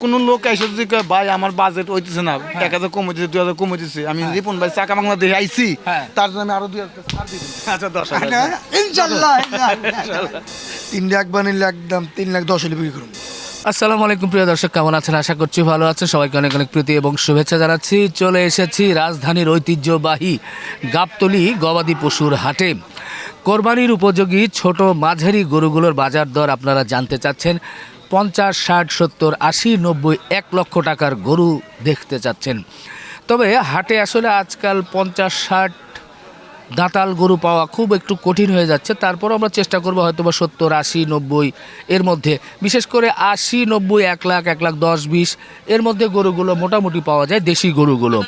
কোন লোক এসে যদি কয় ভাই আমার বাজেট হইতেছে না, 1000 কম হইতেছে, 2000 কম হইতেছে, আমি রিপন ভাই চাকা বাংলা দেখে আইছি, তার জন্য আমি আরো 2000 ছাড় দিই। আচ্ছা 10,000 ইনশাআল্লাহ। 3 লাখ বানিলে একদম 3,10,000 হলে বিক্রি করুন। আসসালামু আলাইকুম প্রিয় দর্শক, কেমন আছেন? আশা করছি ভালো আছেন। সবাইকে অনেক অনেক প্রীতি এবং শুভেচ্ছা জানাচ্ছি। চলে এসেছি রাজধানীর ঐতিহ্যবাহী গাবতলী গবাদি পশুর হাটে। কোরবানির উপযোগী ছোট মাঝারি গরুগুলোর বাজার দর আপনারা জানতে চাচ্ছেন। 50, 60, 70, 80, 90, 1 লক্ষ টাকার গরু দেখতে চাচ্ছেন। তবে হাটে আসলে আজকাল 50, 60 দাঁতাল গরু পাওয়া খুব একটু কঠিন হয়ে যাচ্ছে। তারপর আমরা চেষ্টা করবো হয়তো বা 70, 80, 90 এর মধ্যে, বিশেষ করে 80, 90, 1 লাখ, 1 লাখ 10, 20 এর মধ্যে গরুগুলো মোটামুটি পাওয়া যায়, দেশি গরুগুলো।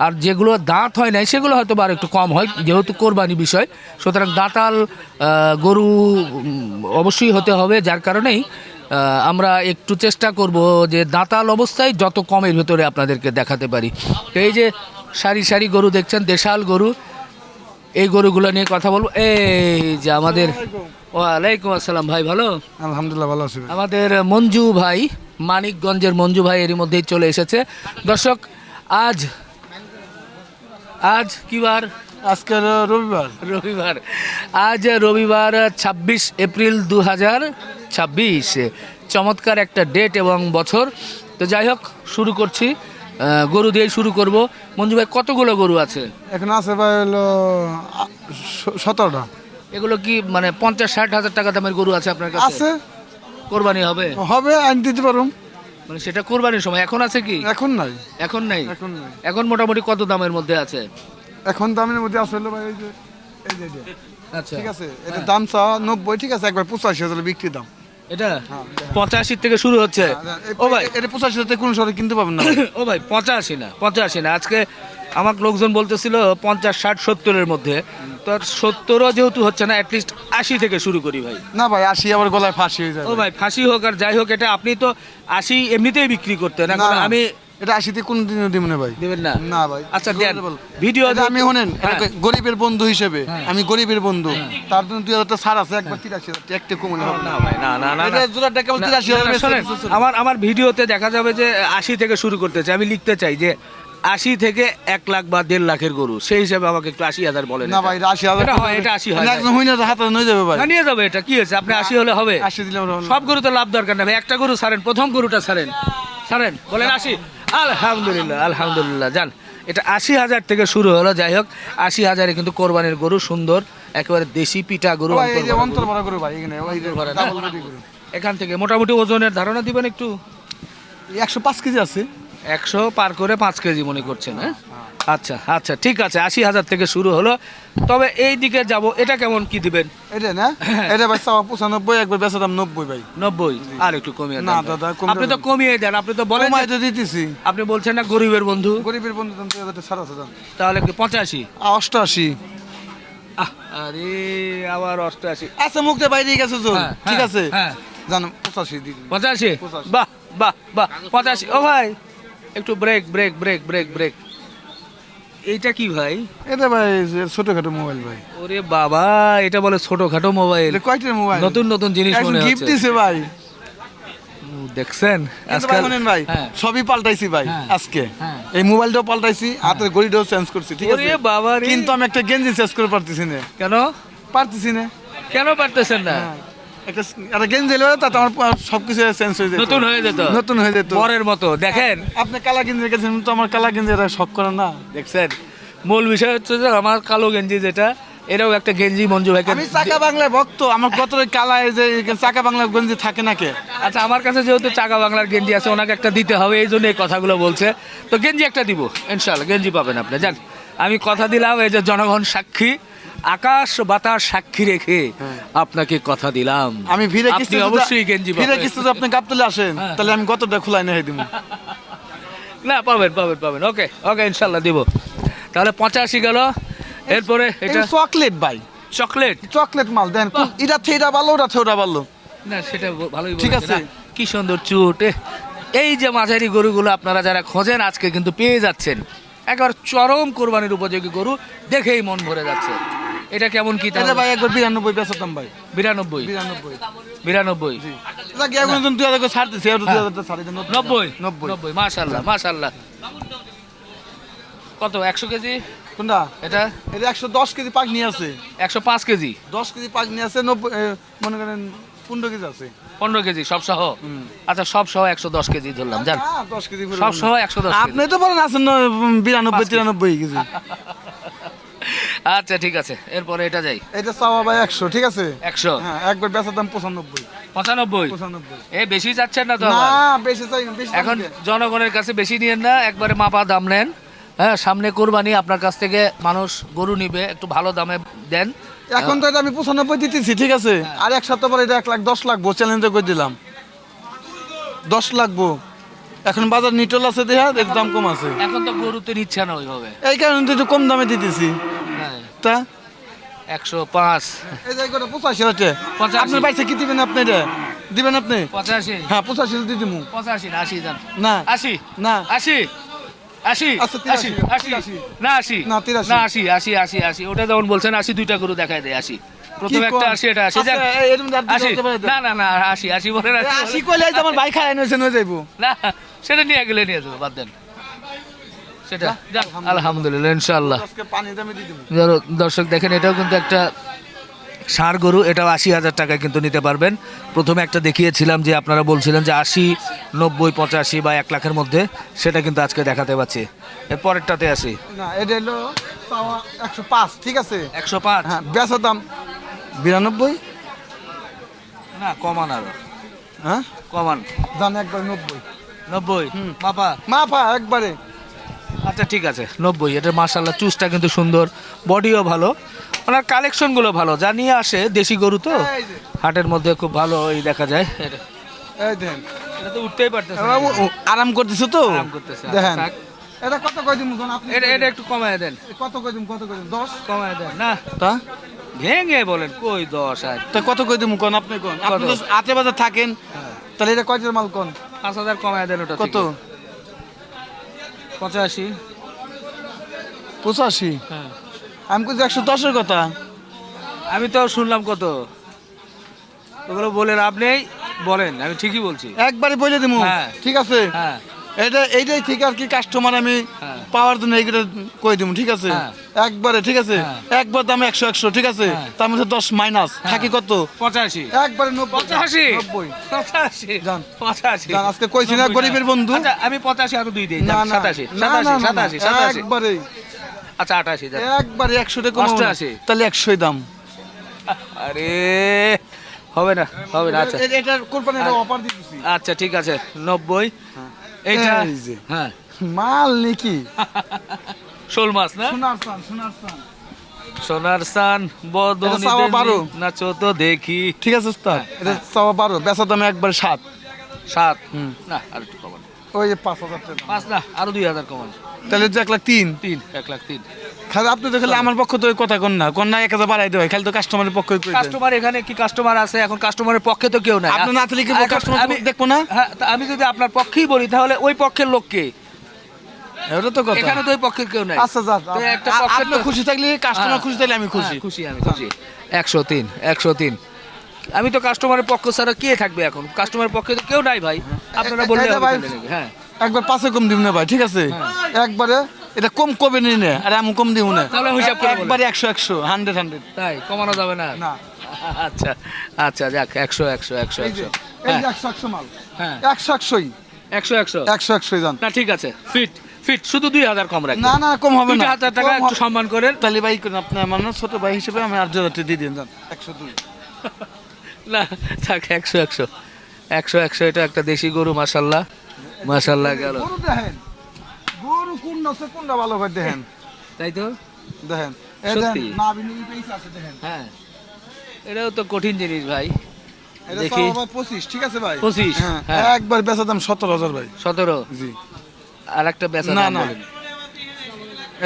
আর যেগুলো দাঁত হয় নাই সেগুলো হয়তো বা আর একটু কম হয়, যেহেতু কোরবানি বিষয়। সুতরাং দাঁতাল গরু অবশ্যই হতে হবে, যার কারণেই আমরা একটু চেষ্টা করব যে দাঁতাল অবস্থায় যত কমের ভেতরে আপনাদেরকে দেখাতে পারি। তো এই যে সারি সারি গরু দেখছেন, দেশাল গরু, এই গরুগুলো নিয়ে কথা বলবো। এই যে আমাদের, ওয়ালাইকুম আসসালাম ভাই, ভালো? আলহামদুলিল্লাহ ভালো আছি। আমাদের মঞ্জু ভাই, মানিকগঞ্জের মঞ্জু ভাই এরই মধ্যেই চলে এসেছে। দর্শক, আজ কি বার? আজকে রবিবার। আজ রবিবার 26 এপ্রিল 2026। চমৎকার একটা ডেট এবং বছর। তো যাই হোক, শুরু করছি, গরু দিয়ে শুরু করব। মঞ্জু ভাই, কতগুলো গরু আছে এখন? আছে ভাই হলো 17টা। এগুলো কি মানে 50-60 হাজার টাকা দামের গরু আছে আপনার কাছে? আছে। কোরবানি হবে? হবে, আইন দিতে পারুম। মানে সেটা কোরবানির সময়। এখন আছে কি? এখন নাই। এখন নাই। এখন নাই। এখন মোটামুটি কত দামের মধ্যে আছে? এখন দামের মধ্যে আছে হলো ভাই এই যে আচ্ছা, ঠিক আছে, এটা দাম চা 90, ঠিক আছে, একবার 85,000 বিক্রি দাম। এটা 85 থেকে শুরু হচ্ছে। ও ভাই, এটা 85,000 কোন শহরে কিনতে পাবেন না। ও ভাই, 85 না। আজকে আমার লোকজন বলতেছিল 50, 60, 70 এর মধ্যে। তো 70ও যেহেতু হচ্ছে না, অ্যাটলিস্ট 80 থেকে শুরু করি ভাই। না ভাই, 80 আবার গলায় ফাঁসি হয়ে যায়। ও ভাই, ফাঁসি হোক আর যাই হোক, এটা আপনি তো 80 এমনিতেই বিক্রি করতেন, না, এখন না, আমি এটা 80 কোন দিনও দিব না ভাই। দিবেন না? না ভাই। আচ্ছা দেন ভিডিও। এটা আমি শুনেন, হ্যাঁ। এটা গরিবের বন্ধু হিসেবে, হ্যাঁ। আমি গরিবের বন্ধু, তার জন্য 2000 ছাড় আছে, একবার 83,000 একটা কম না। না ভাই, না না না, এটা জোড়াটা কেবল 83,000। শোনেন, আমার ভিডিওতে দেখা যাবে যে 80 থেকে শুরু করতে চাই। আমি লিখতে চাই যে 80 থেকে 1 লাখ বা 1.5 লাখের গরু, সেই হিসাবে আমাকে একটু 80,000 বলেন। না ভাই, এটা 80,000 এটা হয়, এটা 80 হয়। একদম হইনা হাতে নিয়ে যাবে ভাই। না, নিয়ে যাবে, এটা কি হয়েছে? আপনি 80 হলে হবে? 80 দিলে আমরা সব গরুতে লাভ দরকার না ভাই, একটা গরু ছাড়েন, প্রথম গরুটা ছাড়েন, বলেন 80। আলহামদুলিল্লাহ, আলহামদুলিল্লাহ। যান, এটা 80,000 থেকে শুরু হলো। যাই হোক, 80,000-এ কিন্তু কোরবানির গরু, সুন্দর একেবারে দেশি পিঠা গরু। ভাই এই যে অন্তর ভরা করে ভাই, এখানে ওই যে ভরা না? ডাবল বডি করে। এখান থেকে মোটামুটি ওজনের ধারণা দিবেন একটু? 105 কেজি আছে। 100 পার করে 5 কেজি মনে করছেন? হ্যাঁ, আচ্ছা আচ্ছা, ঠিক আছে। 80,000 থেকে শুরু হলো। তবে এই দিকে যাব, এটা কেমন কি দিবেন? এটা না, এটা ভাই 95, একবার বেচা দাম 90 ভাই। 90? আর একটু কমিয়ে দেন। না দাদা, আপনি তো কমিয়ে দেন, আপনি তো বলেন কমাই যে- তো দিতেছি। আপনি বলছেন না গরিবের বন্ধু, গরিবের বন্ধু দাম 2000 ছাড় আছে দাম। তাহলে কি 85? 88। আরে আবার 88? আচ্ছা, মুখতে বাইরে গেছে তো, হ্যাঁ, ঠিক হ্যাঁ, আছে, হ্যাঁ। জানো 85 দিন। 85? 85। বাহ বাহ বাহ, 85। ও ভাই, একটু break break break break break. এইটা কি ভাই? এটা ভাই ছোটখাটো মোবাইল ভাই। ওরে বাবা, এটা বলে ছোটখাটো মোবাইল? এটা কয়টার মোবাইল? নতুন নতুন জিনিস মনে গিফট হচ্ছে। দিছে ভাই। দেখছেন কিন্তু ভাই শুনেন ভাই, হ্যাঁ। সবই পাল্টাইছি ভাই হ্যাঁ। আজকে। হ্যাঁ। এই মোবাইলটাও পাল্টাইছি, হাতের ঘড়িটাও চেঞ্জ করছি, ঠিক আছে। ওরে বাবা রে। কিন্তু আমি একটা গেঞ্জি চেঞ্জ করে পারতেছি না। কেন পারতেছি না। কেন পারতেছেন না? একটা গেঞ্জি এলো, তাতে আমার সবকিছু চেঞ্জ হয়ে যেত, নতুন হয়ে যেত, নতুন হয়ে যেত। পরের মতো। দেখেন, আপনি কালা গেঞ্জি গেছেন, তো আমার কালা গেঞ্জি এটা শখ করে না। দেখছেন, মূল বিষয় হচ্ছে যে আমার কালো গেঞ্জি যেটা, এটাও একটা গেঞ্জি মঞ্জু ভাইকে। আমি চাকা বাংলায় ভক্ত, আমার কত কালা এই যে চাকা বাংলা গেঞ্জি থাকে না কে। আচ্ছা, আমার কাছে যেহেতু চাকা বাংলার গেঞ্জি আছে, ওনাকে একটা দিতে হবে, এই জন্য এই কথাগুলো বলছে। তো গেঞ্জি একটা দিব, ইনশাআল্লাহ গেঞ্জি পাবেন আপনি। যান, আমি কথা দিলাম, এই যে জনগণ সাক্ষী, আকাশ বাতাস সাক্ষী রেখে আপনাকে কথা দিলাম, আমি ফিরে আপনি কিস্তি অবশ্যই গেঞ্জি ফিরে পাবেন। কিস্তি আপনি গাবতলে আসেন, হ্যাঁ। তাহলে আমি কতটা খোলাই নিয়ে দিব। না, পাবেন পাবেন পাবেন। ওকে ওকে, ইনশাল্লাহ দিব। তাহলে 85 গেল। এরপরে এটা চকলেট ভাই, চকলেট। চকলেট মাল দেন। এটা থেইটা ভালো, ওটা থেইটা ভালো। না, সেটা ভালোই ঠিক বলেছেন। আছে। না, কি সুন্দর চুট। এই যে মাঝারি গরুগুলো আপনারা যারা খোঁজেন, আজকে কিন্তু পেয়ে যাচ্ছেন। একেবারে চরম কোরবানির উপযোগী গরু, দেখেই মন ভরে যাচ্ছে। এটা কেমন কি এটা ভাই একবার 92 বেচতাম ভাই। 92 92 92 লাগে এখন 2000 করে ছাড় দিছি, আর 2000 টা ছাড়ি দেন। 90 90 90 মাশাআল্লাহ মাশাআল্লাহ। কত 100 কেজি কোনটা? এটা এটা 110 কেজি পাক নিয়ে আছে। 105 কেজি 10 কেজি পাক নিয়ে আছে, 90 মনে করেন 15 কেজি আছে। 15 কেজি সব সহ। আচ্ছা সব সহ 110 কেজি ধরলাম জান। 10 কেজি সব সহ 110 কেজি। আপনি তো বলেন আছেন 92 93 কেজি। আচ্ছা ঠিক আছে, এরপরে এটা যাই। এটা চাওয়া ভাই 100, ঠিক আছে? 100 হ্যাঁ, একবার বেচার দাম 95 95 এ বেশি যাচ্ছেন না তো না, আবার? বেশি চাই না, বেশি এখন দাম দিয়ে। জনগণের কাছে বেশি নিয়েন না, একবারে মাপা দাম নেন। হ্যাঁ, সামনে কোরবানি, আপনার কাছ থেকে মানুষ গরু নিবে, একটু ভালো দামে দেন। এখন তো এটা আমি 95 দিতেছি, ঠিক আছে? আর এক সপ্তাহ পরে এটা 1,10,000 লাগবো, চ্যালেঞ্জ করে দিলাম। 10 লাগবো। এখন বাজার নিটল আছে, দেখা এর দাম কম আছে। এখন তো গরুতে নিচ্ছে না ওইভাবে। এই কারণে তো একটু কম দামে দিতেছি। হ্যাঁ, তা 105 এই যে করে 85 হচ্ছে। 85 আপনার বাইসে কি দিবেন আপনি? এটা দিবেন আপনি? 85 হ্যাঁ, 85 দিয়ে দিমু। 85 না 80 জান। না 80 না 80 80 আচ্ছা, 83, 80 না 80 না, 83 না 80 80 80 80 ওটা যখন বলছেন 80 দুইটা গরু দেখায় দেয় 80 প্রথম কি একটা কোন? 80 এটা 80 আচ্ছা, এরকম দাম দিতে 80 হতে পারে তো। না না না 80 80 বলেন 80 কইলে এই যে আমার ভাই খায় এনেছেন হয়ে যাইবো। না সেটা নিয়ে গেলে নিয়ে যাবো, বাদ দেন সেটা। যাক, আলহামদুলিল্লাহ ইনশাআল্লাহ। আজকে পানি দামে দিয়ে দিমু। দর্শক দেখেন, এটাও কিন্তু একটা ষাঁড় গরু, এটাও 80,000 টাকায় কিন্তু নিতে পারবেন। প্রথমে একটা দেখিয়েছিলাম যে আপনারা বলছিলেন যে 80 90 85 বা 1 লাখের মধ্যে, সেটা কিন্তু আজকে দেখাতে পাচ্ছি। এর পরেরটাতে আসি। না, এটা হলো চাওয়া 105, ঠিক আছে? 105 হ্যাঁ, বেচার দাম 92। না কমান, আরো হ্যাঁ, কমান। জান একবার 90 90 বাবা। মাপা একবারে। আচ্ছা ঠিক আছে 90। এটা মাশাআল্লাহ, চুজটা কিন্তু সুন্দর, বডিও ভালো, ওনার কালেকশনগুলো ভালো, যা নিয়ে আসে দেশি গরু তো এই যে, হাটের মধ্যে খুব ভালো ওই দেখা যায়। এটা এই দেখেন, এটা তো উঠতেই পারতেছে না। আরাম করতেছে তো, আরাম করতেছে। দেখেন। থাক। এটা কত কই দিমু কোন আপনি? এটা একটু কমায় দেন, কত কই দিমু, কত কই দিমু? 10 কমায় দেন না, তা ভেঙে বলেন কই 10 আর তা কত কই দিমু কোন আপনি কোন? আপনি তো আতে বাজার থাকেন, তাহলে এটা কয়টার মাল কোন? 5,000 কমায় দেন। ওটা কত? 85। 85? হ্যাঁ, আমি কইছি 110 এর কথা। আমি তো শুনলাম কত, ওগুলো বলে লাভ নেই, বলেন, আমি ঠিকই বলছি। একবারে বলে দিমু, হ্যাঁ। ঠিক আছে? হ্যাঁ এইটাই ঠিক আর কি, কাস্টমার আমি হ্যাঁ। পাওয়ার জন্য এইগুলো কই দিমু, ঠিক আছে? হ্যাঁ। একবারে, ঠিক আছে? হ্যাঁ। একবার দাম 100, ঠিক আছে? হ্যাঁ। তার মধ্যে 10 মাইনাস থাকি কত? 85 একবারে 90 85 90 85 যান। 85 জান, আজকে কইছি না 90 গরিবের বন্ধু। আচ্ছা আমি 85 আরো 2 দেই। না না 87 না, না, 87 না, না, 87 87। একবারে আচ্ছা 88 যান। একবারে 100 টাকা কমাবো না। 88 তাহলে 100 দাম। আরে হবে না হবে না। আচ্ছা এটা কোরবানি এটা অফার দিতেছি। আচ্ছা ঠিক আছে 90। এইটা এই যে। হ্যাঁ মাল নাকি? শোল মাছ না, সোনার সান, সোনার সান। সোনার সান বদনি এটা চাওয়া 12 নাচো তো দেখি। ঠিক আছে ওস্তাদ, এটা চাওয়া 12, বেচা দাম একবারে 7। 7 হুম। না আর একটু কমান। ওই যে 5,000 টাকা। 5 না আরো 2,000 কমান। তাহলে যে 1,03,000। 3 1 লাখ 3। খালি আপনি তো খালি আমার পক্ষ থেকে কথা কন না, 1000 বাড়াই দেয়, খালি তো কাস্টমারের পক্ষে কই দেন। কাস্টমার এখানে কি কাস্টমার আছে? এখন কাস্টমারের পক্ষে তো কেউ নাই। আপনি না থাকলে কি এখন কাস্টমার আমি দেখবো না? হ্যাঁ, তা আমি যদি আপনার পক্ষেই বলি তাহলে ওই পক্ষের লোককে, এটা তো কথা। এখানে তো ওই পক্ষের কেউ নাই। আচ্ছা যা, তো একটা পক্ষের আপনি তো- খুশি থাকলে, কাস্টমার হ্যাঁ, খুশি থাকলে আমি খুশি। হ্যাঁ, খুশি আমি খুশি। 103 103। আমি তো কাস্টমারের পক্ষ ছাড়া কে থাকবে এখন? কাস্টমারের পক্ষে তো কেউ নাই ভাই, আপনারা বললে এটা হবে ভাই, তাহলে নাকি? হ্যাঁ একবার 5 কম দিব না ভাই, ঠিক আছে? একবারে এটা কম কবে নি না, আর আমি কম দিব না। তাহলে হিসাব করে বলেন। একবারে 100 100 তাই কমানো যাবে না? না। আচ্ছা আচ্ছা যাক 100 100 100 এই যে 100। এই হ্যাঁ যে 100 মাল, হ্যাঁ 100 100 100 100 জান। না ঠিক আছে, ফিট ফিট শুধু 2,000 কম রাখবেন। না না, কম হবে না। 2,000 টাকা কম একটু হবে। সম্মান করেন। তাহলে ভাই কোন আপনি আমার না ছোট ভাই হিসেবে আমি 8,000 টাকা দিয়ে দিন জান। 102। না থাক 100 100 100 100। এটা একটা দেশি গরু, মাশাআল্লাহ মাশাআল্লাহ গেল। গরু দেখেন, গরু কোন নছে কোনটা ভালো করে দেখেন, তাই তো দেখেন। এই সত্যি? দেখেন, না বিনি পেইছে আছে দেখেন। হ্যাঁ এটাও তো কঠিন জিনিস ভাই। এটা দেখি। সব 25, ঠিক আছে ভাই? 25, হ্যাঁ, হ্যাঁ। একবার বেচা দাম 17,000 ভাই। 17। জি। আর একটা বেচা না, দাম না। বলেন।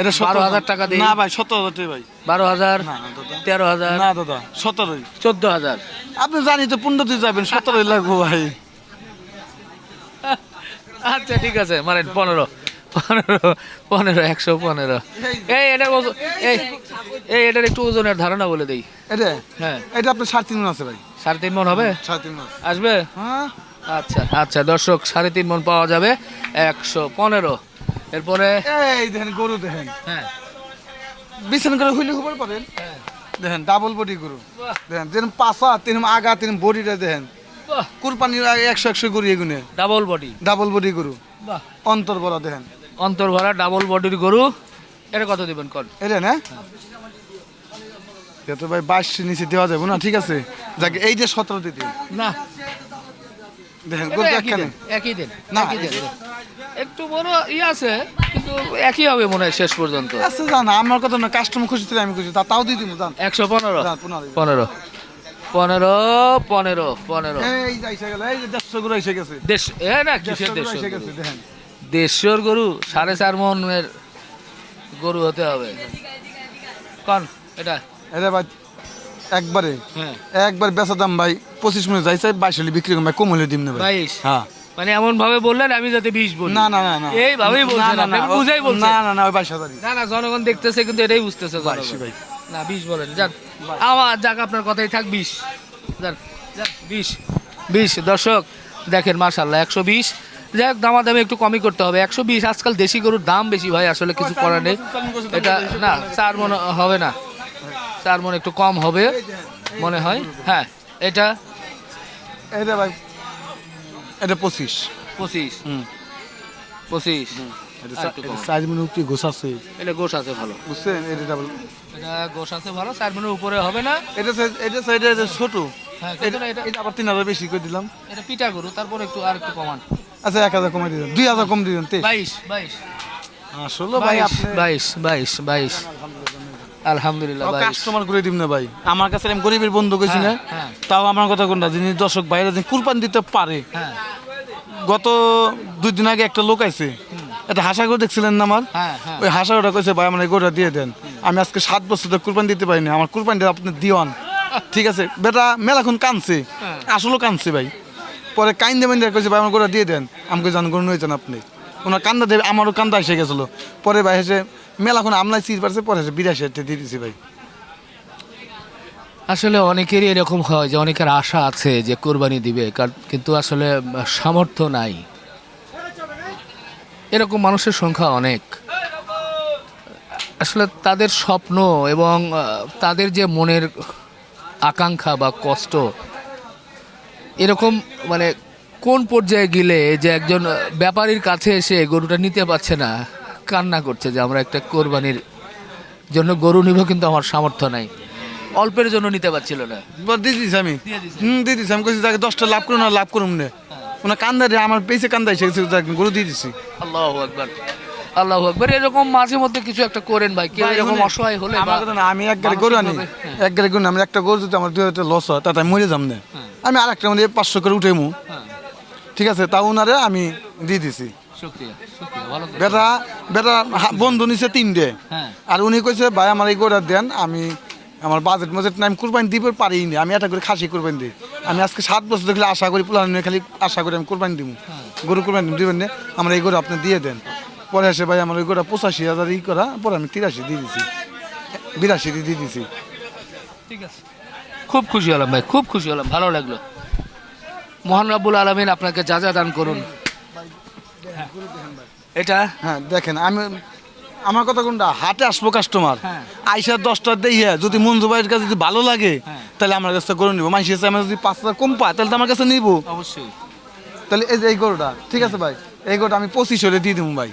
এটা 12,000 টাকা দেই। না ভাই, 17,000 টাকা ভাই। 12,000 না না দাদা, 13,000 না দাদা, 17। 14,000। আপনি জানি তো 15 দিয়ে যাবেন, 17 লাগবো ভাই। আচ্ছা ঠিক আছে মারেন 15 15 115 এই এটার ওজন এটার একটু ওজনের ধারণা বলে দেই। এটা হ্যাঁ এটা আপনার 3.5 মণ আছে ভাই। 3.5 মণ হবে? 3.5 মণ আসবে? হ্যাঁ। আচ্ছা আচ্ছা দর্শক 3.5 মণ পাওয়া যাবে 115। এরপরে এই দেখেন গরু দেখেন, হ্যাঁ বিছানা করে হইলে খবর পারেন। হ্যাঁ দেখেন ডাবল বডি গরু বাহ দেখেন, যেরকম পাছা তেরকম আগা তেরকম বডিটা দেখেন। বাহ কুরবানির আগে 100 গরু এগুনে ডাবল বডি ডাবল বডি গরু, বাহ অন্তর বড় দেখেন। অন্তর ভরা ডাবল বডির গরু। এটা কত দিবেন কোন? এটা না এত ভাই 22 নিচে দেওয়া যাবে না, ঠিক আছে যাকে এই যে 17 দিতে না দেখেন এটা গরু একই একখানে দেন, একই দেন না, একই দেন। একটু বড় আছে কিন্তু একই হবে মনে হয় শেষ পর্যন্ত। আচ্ছা জান আমার কথা না, কাস্টমার খুশি ছিল আমি খুশি, তাও দিয়ে দিব জান। 115 জান 15 15 15 15 15 এই যে এসে গেল, এই যে 150 গরু এসে গেছে, দেশ এ না কিসের 150 গরু দেশ এসে গেছে দেখেন। দেশের গরু 4.5 মনের গরু হতে হবে কোন এটা? এটা ভাই একবারে হ্যাঁ একবার বেচা দাম ভাই 25 মিনিট যাইছে 22 হলে বিক্রি করব ভাই, কম হলে দিম না ভাই। 22 হ্যাঁ মানে এমন ভাবে বললেন আমি যাতে 20 বলি। না না না না এইভাবেই বলছেন না, আপনি, না, বুঝাই বলছেন। না না না ওই 22,000 না না জনগণ দেখতেছে কিন্তু এটাই বুঝতেছে জনগণ। 22 ভাই। না 20 বলেন যান, আমার যাক আপনার কথাই থাক 20 যান যান 20 দর্শক দেখেন মাশাআল্লাহ 120। যাক দামাদামি একটু কমই করতে হবে 120। আজকাল দেশি গরুর দাম বেশি ভাই, আসলে কিছু করার নেই। এটা না 4 মণ হবে না, 4 মণ একটু কম হবে মনে হয়। হ্যাঁ এটা এটা ভাই এটা 25 25 হুম 25 এটা আর একটু কম। সাইজ মনে উঠে গোছাছে এটা গোশ আছে ভালো, বুঝছেন, এটা ডাবল এটা গোশ আছে ভালো, 4 মণের উপরে হবে না। এটা সাইডে ছোট, হ্যাঁ কিন্তু না এটা এটা আবার 3000 বেশি করে দিলাম। এটা পিটা গরু, তারপর একটু আর একটু কমান। আচ্ছা 1000 কমাই দিলাম, 2000 কম দিলাম 22 22 আসলে ভাই আপনি 22 আলহামদুলিল্লাহ 22। কাস্টমার করে দিম না ভাই, আমার কাছে আমি গরিবের বন্ধু কইছি না, হ্যাঁ তাও আমার কথা কোনটা যিনি দর্শক বাইরে যিনি কুরবানি দিতে পারে। হ্যাঁ গত 2 দিন আগে একটা লোক আইছে, একটা হাসা গরু দেখছিলেন না আমার, হ্যাঁ হ্যাঁ ওই হাসা গরুটা কইছে ভাই আমার এই গরুটা দিয়ে দেন, আমি আজকে 7 বছর ধরে কুরবানি দিতে পারিনি, আমার কুরবানিটা আপনি দিওয়ান। ঠিক আছে বেটা মেলাক্ষণ কানছে, হ্যাঁ। আসলেও কানছে ভাই। পরে কাইন্দে মাইন্দে কইছে ভাই আমার গরুটা দিয়ে দেন, আমাকে জান গরু নিয়েছেন আপনি, ওনার কান্দা দেবে, আমারও কান্দা এসে গেছিলো। পরে ভাই এসে মেলাক্ষণ আমলাই চিজ পারছে, পরে এসে 82 দিয়ে দিছি ভাই। আসলে অনেকেরই এরকম হয় যে অনেকের আশা আছে যে কোরবানি দিবে কিন্তু আসলে সামর্থ্য নাই, এরকম মানুষের সংখ্যা অনেক। আসলে তাদের স্বপ্ন এবং তাদের যে মনের আকাঙ্ক্ষা বা কষ্ট, এরকম মানে কোন পর্যায়ে গেলে যে একজন ব্যাপারীর কাছে এসে গরুটা নিতে পারছে না, কান্না করছে যে আমরা একটা কোরবানির জন্য গরু নিব কিন্তু আমার সামর্থ্য নাই, অল্পের জন্য নিতে পারছিল না। এবার দিয়ে দিছি আমি, দিয়ে দিছেন? দিয়ে দিছি আমি, কইছি তাকে 10টা লাভ করুন না লাভ করুন না, ওনার কান্দা দিয়ে আমার পেয়েছে কান্দা এসে গেছে, গরু দিয়ে দিছি। আল্লাহু আকবার আল্লাহু আকবার। এরকম মাঝে মধ্যে কিছু একটা করেন ভাই, কেউ ভাই, এরকম শুনেন, অসহায় হলে আমার বা কথা না, আমি এক গাড়ি গরু আনি, মানসিকভাবে, এক গাড়ি গরু আনি, আমি একটা গরু যদি আমার 2000 লস হয় তাতে আমি মরে যাম না, আমি আর একটা মধ্যে 500 করে উঠেমু, হ্যাঁ, ঠিক আছে, তা ওনারে আমি দিয়ে দিছি। শুকরিয়া শুকরিয়া, ভালো তো। বেটা বেটা বন্ধু নিছে 3টে, হ্যাঁ আর উনি কইছে ভাই আমার এই গরুটা দেন, আমি আমার বাজেট মাজেট না, আমি কুরবানি দিতে পারি না, আমি একটা করে খাসি কুরবানি দিই, আমি আজকে 7 বছর দেখলে আশা করি পুলান খালি আশা করি আমি কুরবানি দিব, গরু কুরবানি দিবেন না, আমার এই গরু আপনি দিয়ে দেন। পরে এসে ভাই আমার ওই গরুটা 85,000 ই করা, পরে আমি 83 দিয়ে দিছি, 82 দিয়ে দিছি। ঠিক আছে, খুব খুশি হলাম ভাই, খুব খুশি হলাম, ভালো লাগলো। মহান রাব্বুল আলামিন আপনাকে যা যা দান করুন। এটা হ্যাঁ দেখেন আমি আমার কথা কোনটা, হাটে আসবো কাস্টমার, হ্যাঁ। আইসা 10টা দিয়ে যদি মঞ্জু ভাইয়ের কাছে যদি ভালো লাগে হ্যাঁ। তাহলে আমার কাছে গরু নিবো, মানুষ এসে আমার যদি 5,000 কম পায় তাহলে তো আমার কাছে নিবো। অবশ্যই তাহলে এই যে এই গরুটা, ঠিক আছে ভাই, এই গরুটা আমি 25 হলে দিয়ে দেবো ভাই।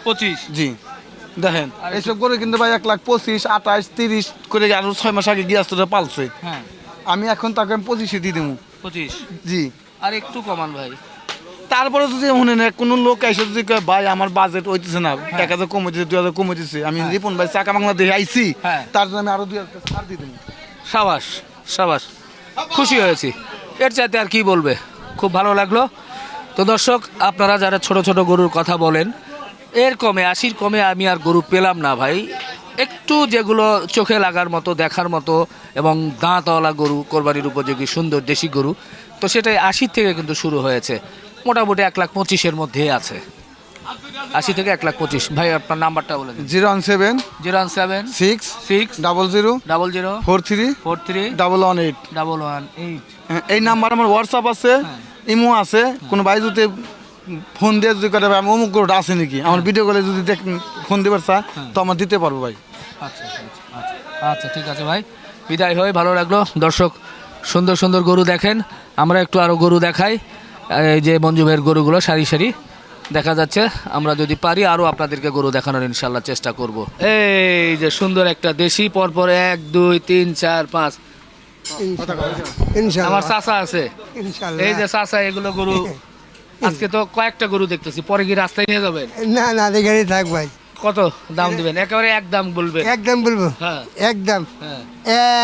25। জি দেখেন আর এইসব গরু কিন্তু ভাই 1,25,000, 28, 30 করে আরো 6 মাস আগে গিয়ে পালছে, হ্যাঁ আমি এখন তাকে 25 দিয়ে দেবো। 25 জি আর একটু কমান ভাই। তারপরে যদি মনে নেই কোনো লোক এসে যদি কয় ভাই আমার বাজেট হইতেছে না, 1000 কমে দিচ্ছে, 2000 কমে দিচ্ছে, আমি রিপন ভাই চাকা বাংলা দেখে আইছি, হ্যাঁ। তার জন্য আমি আরো 2000 ছাড় দিয়ে দেবো। সাবাস সাবাস, খুশি হয়েছি, এর চাইতে আর কি বলবে, খুব ভালো লাগলো। তো দর্শক আপনারা যারা ছোট ছোট গরুর কথা বলেন, এর কমে 80 কমে আমি আর গরু পেলাম না ভাই। একটু যেগুলো চোখে লাগার মতো, দেখার মতো এবং দাঁতওয়ালা গরু, কোরবানির উপযোগী সুন্দর দেশি গরু, তো সেটাই 80 থেকে কিন্তু শুরু হয়েছে, মোটামুটি 1,25,000 মধ্যে আছে। 80 থেকে 1,25,000। ভাই আপনার নাম্বারটা বলে দিন। 017 017 6 6 00 00 43 43 118। 118। এই নাম্বার আমার হোয়াটসঅ্যাপ আছে, ইমো আছে। কোনো ভাই যদি ফোন দিয়ে যদি করে ভাই আমি অমুক গরুটা আছে নাকি, আমার ভিডিও কলে যদি ফোন দিবার চা তো আমার দিতে পারবো ভাই। আচ্ছা আচ্ছা ঠিক আছে ভাই, বিদায় হয়, ভালো লাগলো। দর্শক সুন্দর সুন্দর গরু দেখেন, আমরা একটু আরও গরু দেখাই। এই যে মঞ্জু ভাইয়ের গরুগুলো সারি সারি দেখা যাচ্ছে, আমরা যদি পারি আরও আপনাদেরকে গরু দেখানোর ইনশাল্লাহ চেষ্টা করব। এই যে সুন্দর একটা দেশি, পরপর 1 2 3 4 5 আমার চাচা আছে, এই যে চাচা এগুলো গরু আজকে তো কয়েকটা গরু দেখতেছি, পরে কি রাস্তায় নিয়ে যাবেন? না না দেখে থাক ভাই। কত দাম দিবেন? একেবারে এক দাম বলবেন। একদম বলবো, হ্যাঁ একদম হ্যাঁ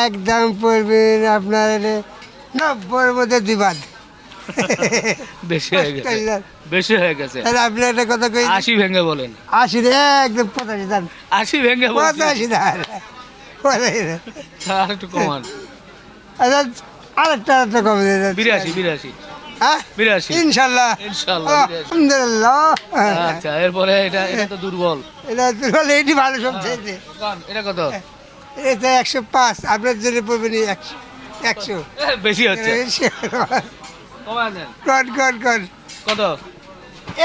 একদম পড়বেন আপনার 90-এর মধ্যে 2 বাদ। বেশি হয়ে গেছে, বেশি হয়ে গেছে। তাহলে আপনি একটা কথা কই, 80 ভেঙে বলেন। 80 একদম 85 দান, 80 ভেঙে বলছি। 85 দান। আর একটু কমান। আচ্ছা আরেকটা কমে দিয়ে যাচ্ছে। 82 হ্যাঁ 82 ইনশাল্লাহ ইনশাআল্লাহ 82। আলহামদুলিল্লাহ। আচ্ছা এরপরে এটা তো দুর্বল। এটা দুর্বল, এটি ভালো সব চাইছে। কান, এটা কত? এটা 105, আপনার জন্য পড়বেন 100। বেশি হচ্ছে, কমান দেন। কর কত?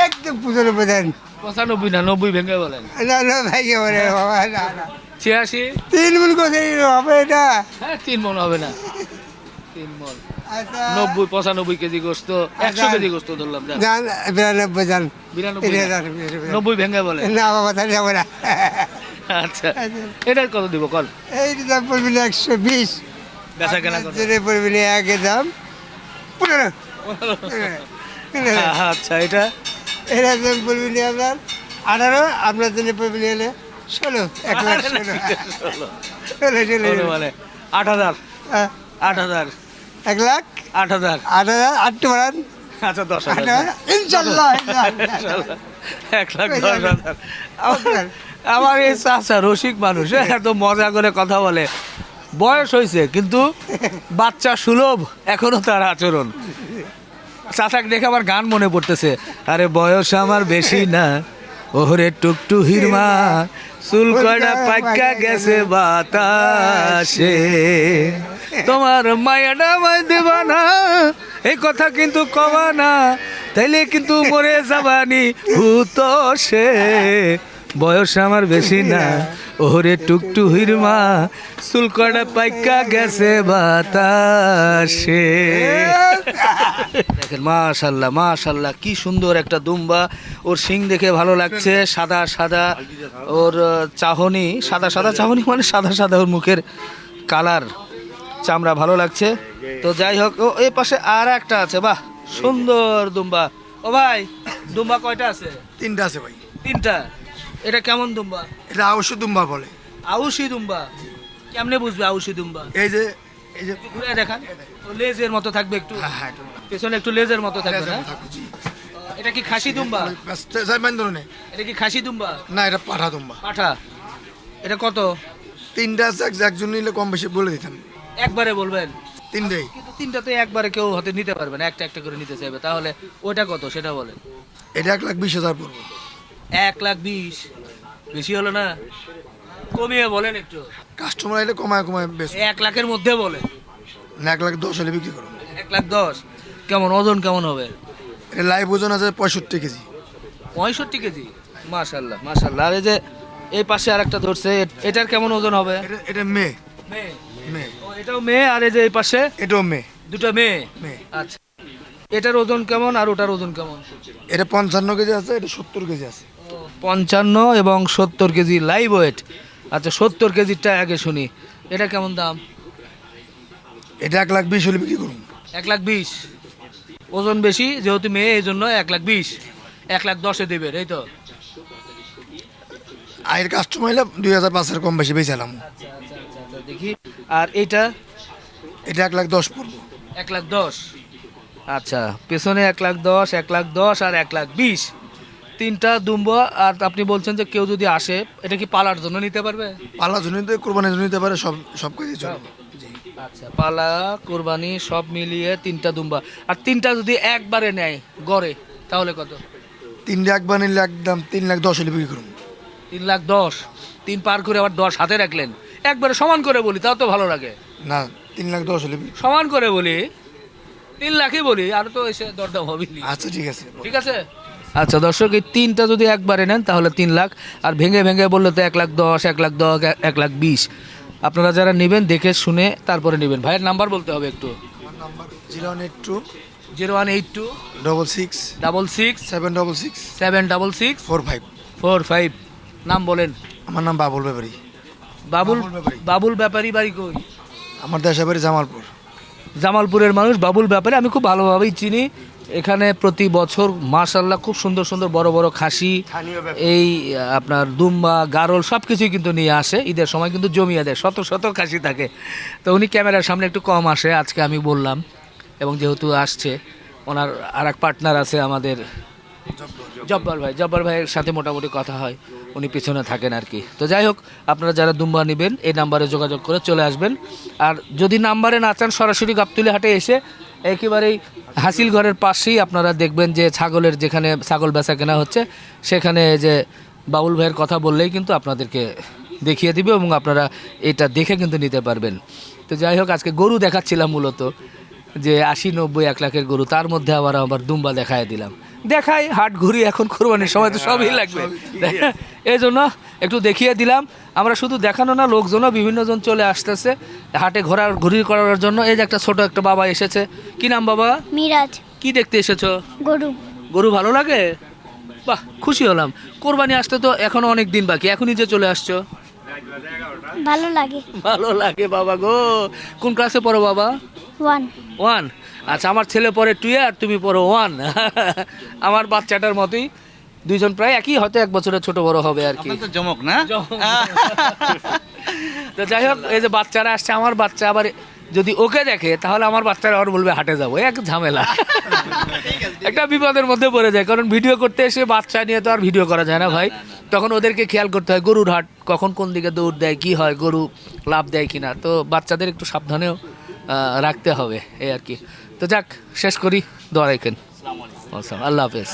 একদম 95 দেন। 95 না 90 ভেঙে বলেন। না না ভাই বলে বাবা, না না 86। 3 মন কোথায় হবে এটা? হ্যাঁ 3 মণ হবে না, 3 মণ। আচ্ছা 90 95 কেজি গোস্ত, 100 কেজি গোস্ত ধরলাম। জান 92 জান 92 90 ভেঙে বলে। না বাবা তাহলে যাবো না। আচ্ছা এটার কত দিব কল? এইটা দাম পড়বেন 120। বেচা কেনা কত? জন্য পড়বেন আগে দাম 15। আচ্ছা এটা এরা দাম পড়বেন আপনার 18, আপনার জন্য পড়বেন হলে 16, 1,16,16 মানে 8,000 হ্যাঁ, 8,000 1,00,000 8,000। 8,000 8 বাড়ান আচ্ছা 10,000 ইনশাল্লাহ। 1,10,000। আমার এই চাচা রসিক মানুষ, এত মজা করে কথা বলে। বয়স হয়েছে কিন্তু বাচ্চা সুলভ এখনো তার আচরণ। চাচাকে দেখে আমার গান মনে পড়তেছে, আরে বয়স আমার বেশি না, ওরে টুকটু হিরমা, চুল কয়টা পাইকা গেছে বাতাসে, তোমার মায়াটা মাই দেবা না, এই কথা কিন্তু কবা না, তাইলে কিন্তু মরে যাবানি হুতো সে, বয়স আমার বেশি না, ওরে টুকটু হিরমা, চুল কয়টা পাইকা গেছে বাতাসে। দেখেন মাশাল্লাহ মাশাল্লাহ, কি সুন্দর একটা দুম্বা। ওর শিং দেখে ভালো লাগছে, সাদা সাদা ওর চাহনি, সাদা সাদা চাহনি মানে সাদা সাদা ওর মুখের কালার, চামড়া ভালো লাগছে। তো যাই হোক, ও এই পাশে আর একটা আছে, বাহ সুন্দর দুম্বা। ও ভাই দুম্বা কয়টা আছে? 3টা আছে ভাই। 3টা। এটা কেমন দুম্বা? এটা আউশ দুম্বা বলে। আউশি দুম্বা? কেমনে বুঝবে আউশি দুম্বা? এই যে একটু ঘুরে দেখান। ও লেজের মতো থাকবে একটু, হ্যাঁ পেছনে একটু লেজের মতো থাকবে না? এটা কি খাসি দুম্বা? এটা কি খাসি দুম্বা? না এটা পাঠা দুম্বা। পাঠা। এটা কত? 3টা আছে, একজন নিলে কম বেশি বলে দিতাম। একবারে বলবেন? 3টাই। কিন্তু 3টাতে একবারে কেউ হতে নিতে পারবে না, একটা একটা করে নিতে চাইবে। তাহলে ওটা কত সেটা বলেন। এটা 1,20,000 পড়বে। 1,20,000 বেশি হলো না? কমিয়ে বলেন একটু। কাস্টমার এলে কমায় বেশ। 1 লাখের মধ্যে বলেন। না 1,10,000 হলে বিক্রি করো। 1,10,000 কেমন ওজন কেমন হবে? এটা লাইভ ওজন আছে 65 কেজি। 65 কেজি? মাশাল্লাহ মাশাল্লাহ। আর এই যে এই পাশে আরেকটা ধরছে, এটার কেমন ওজন হবে? এটা মেয়ে। মেয়ে? মেয়ে। ও এটাও মেয়ে, আর এই যে এই পাশে এটাও মেয়ে। দুটো মেয়ে? মেয়ে। আচ্ছা, এটার ওজন কেমন আর ওটার ওজন কেমন? এটা 55 কেজি আছে, এটা 70 কেজি আছে। 55 এবং 70 কেজি লাইভ ওয়েট। আচ্ছা 70 কেজিরটা আগে শুনি, এটা কেমন দাম? এটা 1,20,000 হলে বিক্রি করুন। 1,20,000? ওজন বেশি যেহেতু মেয়ে, এই জন্য 1,20,000। 1,10,000-এ দেবেন এই তো? আর কাস্টমার এলে 2,500 কম বেশি বেচালাম। আচ্ছা আচ্ছা আচ্ছা আচ্ছা দেখি। আর এইটা? এটা 1,10,000 পড়বো। 1,10,000। আচ্ছা, পেছনে 1,10,000, 1,10,000 আর 1,20,000, 3টা দুম্বা। আর আপনি বলছেন যে কেউ যদি আসে, এটা কি পালার জন্য নিতে পারবে? পালার জন্য নিতে, কোরবানির জন্য নিতে পারে, সব কাজে চলবে। আচ্ছা, পালা কোরবানি সব মিলিয়ে 3টা দুম্বা। আর 3টা যদি একবারে নেয় গড়ে, তাহলে কত? তিনটা একবার নিলে একদম 3,10,000 হলে বিক্রি করুন। 3,10,000, 3 পার করে আবার 10 হাতে রাখলেন। একবারে সমান করে বলি, তাও তো ভালো লাগে। না 3,10,000 হলে বিক্রি। সমান করে বলি, 3 লাখই বলি, আর তো এসে দরদাম হবেই। আচ্ছা ঠিক আছে। ঠিক আছে। আচ্ছা দর্শক, এই তিনটা যদি একবারে নেন তাহলে 3 লাখ, আর ভেঙে ভেঙে বললে তো 1,10,000, 1,10,000, 1,20,000। আপনারা যারা নেবেন দেখে শুনে তারপরে নেবেন। ভাইয়ের নাম্বার বলতে হবে একটু। আমার নাম্বার 082 0182 66 66 766 766 45। 45। নাম বলেন। আমার নাম বাবুল ব্যাপারী। বাবুল বাবুল ব্যাপারী। বাবুল ব্যাপারী, বাড়ি কই? আমার দেশের বাড়ি জামালপুর। জামালপুরের মানুষ বাবুল ব্যাপারে আমি খুব ভালোভাবেই চিনি। এখানে প্রতি বছর মাশাল্লাহ খুব সুন্দর সুন্দর বড় বড় খাসি, এই আপনার দুম্বা, গারল সব কিছুই কিন্তু নিয়ে আসে। ঈদের সময় কিন্তু জমিয়ে দেয়, শত শত খাসি থাকে। তো উনি ক্যামেরার সামনে একটু কম আসে, আজকে আমি বললাম। এবং যেহেতু আসছে, ওনার আর এক পার্টনার আছে আমাদের জব্বার ভাইয়ের সাথে মোটামুটি কথা হয়, উনি পিছনে থাকেন আর কি। তো যাই হোক, আপনারা যারা দুম্বা নেবেন এই নাম্বারে যোগাযোগ করে চলে আসবেন। আর যদি নাম্বারে না চান, সরাসরি গাবতলী হাটে এসে একেবারেই হাসিল ঘরের পাশেই আপনারা দেখবেন যে ছাগলের, যেখানে ছাগল বেচা কেনা হচ্ছে, সেখানে যে বাবুল ভাইয়ের কথা বললেই কিন্তু আপনাদেরকে দেখিয়ে দিবে এবং আপনারা এটা দেখে কিন্তু নিতে পারবেন। তো যাই হোক, আজকে গরু দেখাচ্ছিলাম মূলত, যে 80, 90, 1 লাখের গরু, তার মধ্যে আবার দুম্বা দেখায় দিলাম। দেখাই হাট ঘুরি, এখন কোরবানির সময় তো সবই লাগবে, এই জন্য একটু দেখিয়ে দিলাম। আমরা শুধু দেখানো না, লোকজনও বিভিন্ন জন চলে আসতেছে হাটে ঘুরি করার জন্য। এই যে একটা ছোট একটা বাবা এসেছে। কি নাম বাবা? মিরাজ। কি দেখতে এসেছো? গরু। গরু ভালো লাগে? বাহ, খুশি হলাম। কোরবানি আসতে তো এখনো অনেক দিন বাকি, এখনই যে চলে আসছো। ভালো লাগে। ভালো লাগে বাবা গো। কোন ক্লাসে পড়ো বাবা? 1। 1। আচ্ছা, আমার ছেলে পড়ে 2 আর তুমি পড়ো 1। আমার বাচ্চাটার মতোই, দুইজন প্রায় একই, হয়তো 1 বছরের ছোট বড় হবে আর কি। তো জমক না। তো যাই হোক, এই যে বাচ্চারা আসছে, আমার বাচ্চা আবার যদি ওকে দেখে তাহলে আমার বাচ্চারা আবার বলবে হাটে যাবো, এক ঝামেলা। একটা বিপদের মধ্যে পড়ে যায়, কারণ ভিডিও করতে এসে বাচ্চা নিয়ে তো আর ভিডিও করা যায় না ভাই। তখন ওদেরকে খেয়াল করতে হয় গরুর হাট কখন কোন দিকে দৌড় দেয়, কি হয়, গরু লাভ দেয় কিনা। তো বাচ্চাদের একটু সাবধানেও রাখতে হবে এই আর কি। তো যাক, শেষ করি, দোয়া রাখেন। আল্লাহ হাফেজ।